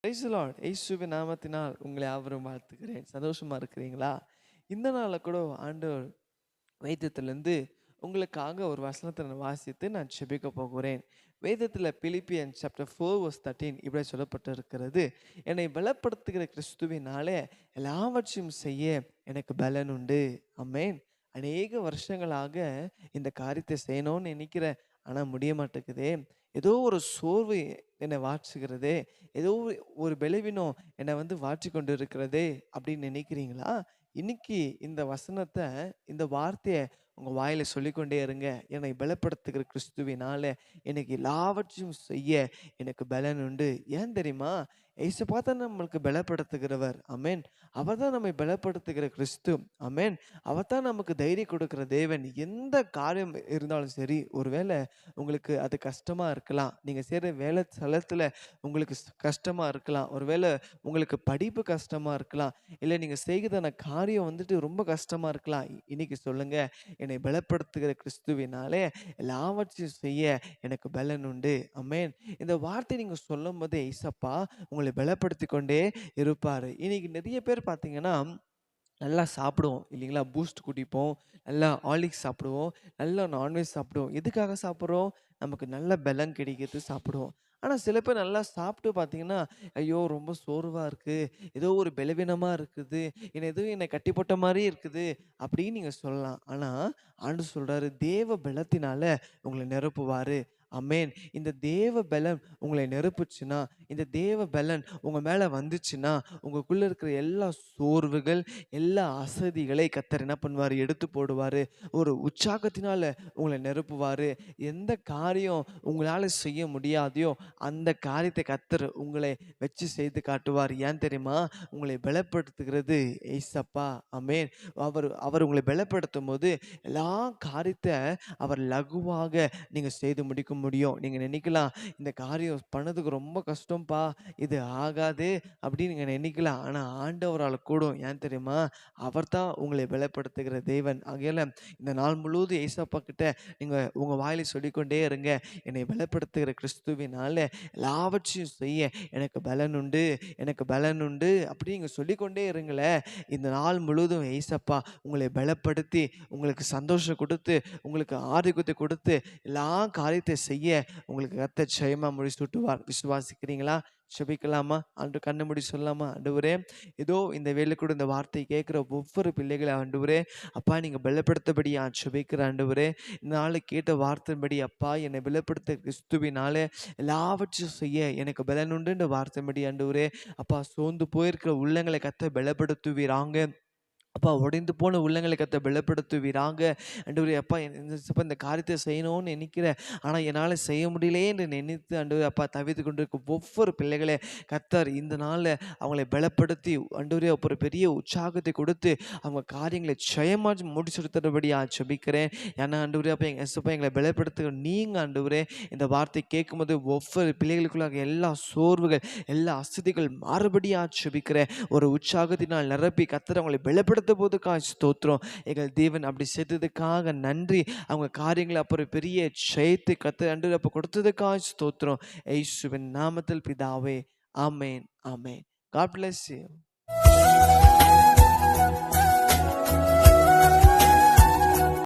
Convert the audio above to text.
Praise the Lord. இயேசுவின் நாமத்தினால் உங்களை யாவரும் வாழ்த்துகிறேன். சந்தோஷமா இருக்கிறீங்களா? இந்த நாள்ல கூட ஆண்டவர் வேதத்திலிருந்து உங்களுக்காக ஒரு வசனத்தை நான் வாசித்து நான் ஜெபிக்க போகிறேன். வேதத்தில் பிலிப்பியன் சாப்டர் 4:13 இப்படி சொல்லப்பட்டிருக்கிறது. என்னை பலப்படுத்துகிற கிறிஸ்துவினாலே எல்லாவற்றையும் செய்ய எனக்கு பலன் உண்டு. ஆமென். அநேக வருஷங்களாக இந்த காரியத்தை செய்யணும்னு நினைக்கிறேன். ஆனா முடிய மாட்டேங்குதே. ஏதோ ஒரு சோர்வு என்னை வாட்டுகிறதே. ஏதோ ஒரு பலவீனம் என்னை வாட்டிக் கொண்டு இருக்கிறதே அப்படின்னு நினைக்கிறீங்களா? இன்னைக்கு இந்த வசனத்தை, இந்த வார்த்தையை உங்க வாயில சொல்லிக்கொண்டே இருங்க. என்னை பலப்படுத்துகிற கிறிஸ்துவினால எனக்கு எல்லாவற்றையும் செய்ய எனக்கு பலன் உண்டு. ஏன் தெரியுமா? ஏசப்பா தான் நம்மளுக்கு பலப்படுத்துகிறவர். ஆமென். அவர் தான் நம்மை பலப்படுத்துகிற கிறிஸ்து. ஆமென். அவர் தான் நமக்கு தைரியம் கொடுக்கிற தேவன். எந்த காரியம் இருந்தாலும் சரி, ஒருவேளை உங்களுக்கு அது கஷ்டமா இருக்கலாம். நீங்க செய்ற வேலை ஸ்தலத்துல உங்களுக்கு கஷ்டமா இருக்கலாம். ஒருவேளை உங்களுக்கு படிப்பு கஷ்டமா இருக்கலாம். இல்ல நீங்க செய்கிறதான காரியம் ரொம்ப கஷ்டமா இருக்கலாம். இன்னைக்கு சொல்லுங்க, என்னை பலப்படுத்துகிற கிறிஸ்துவினாலே எல்லாவற்றையும் செய்ய எனக்கு பலன் உண்டு. ஆமென். இந்த வார்த்தை நீங்க சொல்லும்போது ஏசப்பா உங்களை பலப்படுத்திக் கொண்டே இருப்பாரு. இன்னைக்கு நிறைய பேர் பார்த்தீங்கன்னா, நல்லா சாப்பிடுவோம் இல்லைங்களா? பூஸ்ட் குடிப்போம், நல்லா ஹார்லிக்ஸ் சாப்பிடுவோம், நல்லா நான்வெஜ் சாப்பிடுவோம். எதுக்காக சாப்பிட்றோம்? நமக்கு நல்ல பலன் கிடைக்கிறது சாப்பிடுவோம். ஆனா சில பேர் நல்லா சாப்பிட்டு பார்த்தீங்கன்னா, ஐயோ! ரொம்ப சோர்வா இருக்கு. ஏதோ ஒரு பலவீனமா இருக்குது. என்னை கட்டி போட்ட மாரி இருக்குது அப்படின்னு நீங்க சொல்லலாம். ஆனா ஆண்டவர் சொல்றாரு, தேவ பலத்தினால உங்கள நிரப்புவாரு. ஆமென். இந்த தேவ பலன் உங்களை நிரப்புச்சுன்னா, இந்த தேவ பலன் உங்க மேல வந்துச்சுன்னா, உங்களுக்குள்ள இருக்கிற எல்லா சோர்வுகள், எல்லா அசதிகளை கர்த்தர் என்ன பண்ணுவாரு? எடுத்து போடுவாரு. ஒரு உற்சாகத்தினால உங்களை நிரப்புவாரு. எந்த காரியம் உங்களால செய்ய முடியாதையோ, அந்த காரியத்தை கர்த்தர் உங்களை வச்சு செய்து காட்டுவார். ஏன் தெரியுமா? உங்களை பலப்படுத்துகிறது ஏசப்பா. ஆமென். அவர் அவர் உங்களை பலப்படுத்தும்போது, எல்லா காரியத்த அவர் லகுவாக நீங்க செய்து முடிக்க முடியும். நீங்க நினைக்கலாம், இந்த காரியம் பண்ணதுக்கு ரொம்ப கஷ்டம்ப்பா, இது ஆகாது அப்படின்னு நீங்க நினைக்கலாம். ஆனா ஆண்டவரால கூடும். ஏன் தெரியுமா? அவர் தான் உங்களை பலப்படுத்துகிற தேவன். ஆகையால இந்த நாள் முழுவதும் ஏசப்பா கிட்ட நீங்க உங்க வாயில சொல்லிக்கொண்டே இருங்க. என்னை பலப்படுத்துகிற கிறிஸ்துவினால எல்லாவற்றையும் செய்ய எனக்கு பலன் உண்டு, எனக்கு பலன் உண்டு அப்படி நீங்க சொல்லிக்கொண்டே இருங்களேன். இந்த நாள் முழுவதும் ஏசப்பா உங்களை பலப்படுத்தி, உங்களுக்கு சந்தோஷம் கொடுத்து, உங்களுக்கு ஆரோக்கியத்தை கொடுத்து, எல்லா காரியத்தை செய்ய உங்களுக்கு கர்த்தர் ஜெயமா முடிசூட்டுவார். விசுவாசிக்கிறீங்களா? ஜெபிக்கலாமா? ஆண்டு கண்ண மூடி சொல்லலாமா? ஆண்டவரே, ஏதோ இந்த வேளை கூட இந்த வார்த்தை கேட்கிற ஒவ்வொரு பிள்ளைகளை ஆண்டவரே, அப்பா நீங்க பலப்படுத்தபடியா ஜெபிக்கிற ஆண்டவரே, இந்த நாளை கேட்ட வார்த்தையின்படி அப்பா என்னை பலப்படுத்த கிறிஸ்துவினாலே எல்லாவற்றையும் செய்ய எனக்கு பலன் உண்டுன்ற வார்த்தையின்படி ஆண்டவரே, அப்பா சோர்ந்து போயிருக்கிற உள்ளங்களை கர்த்தர் பலப்படுத்துவீராங்க. அப்பா உடைந்து போன உள்ளங்களை கர்த்தர் பலப்படுத்துவீராக. ஆண்டவரே அப்பா இந்த காரியத்தை செய்யணும்னு நினைக்கிறேன். ஆனால் என்னால் செய்ய முடியலையே என்று நினைத்து ஆண்டவரே அப்பா தவித்து கொண்டிருக்கும் ஒவ்வொரு பிள்ளைகளை கர்த்தர் இந்த நாளில் அவங்களை பலப்படுத்தி ஆண்டவரே ஒரு பெரிய உற்சாகத்தை கொடுத்து அவங்க காரியங்களை ஜெயமாக முடிச்சுடுத்தபடியா ஜெபிக்கிறேன். ஏன்னா ஆண்டவரே அப்பா எங்களை பலப்படுத்துகிற நீங்கள் ஆண்டவரே இந்த வார்த்தை கேட்கும்போது ஒவ்வொரு பிள்ளைகளுக்குள்ளாக எல்லா சோர்வுகள், எல்லா அசதிகள் மாறுபடியா ஜெபிக்கிறேன். ஒரு உற்சாகத்தினால் நிரப்பி கர்த்தர் அவங்களை பலப்படுத்த போதுக்காக ஸ்தோத்திரம். எங்கள் தேவன் அப்படி செய்ததுக்காக நன்றி. அவங்க காரியங்களை அப்புறம் பெரிய ஜெயத்தை கர்த்தர் ஆண்டவரே அப்ப கொடுத்ததுக்காக ஸ்தோத்திரம். இயேசுவின் நாமத்தில் பிதாவே. ஆமென். ஆமென். God bless you.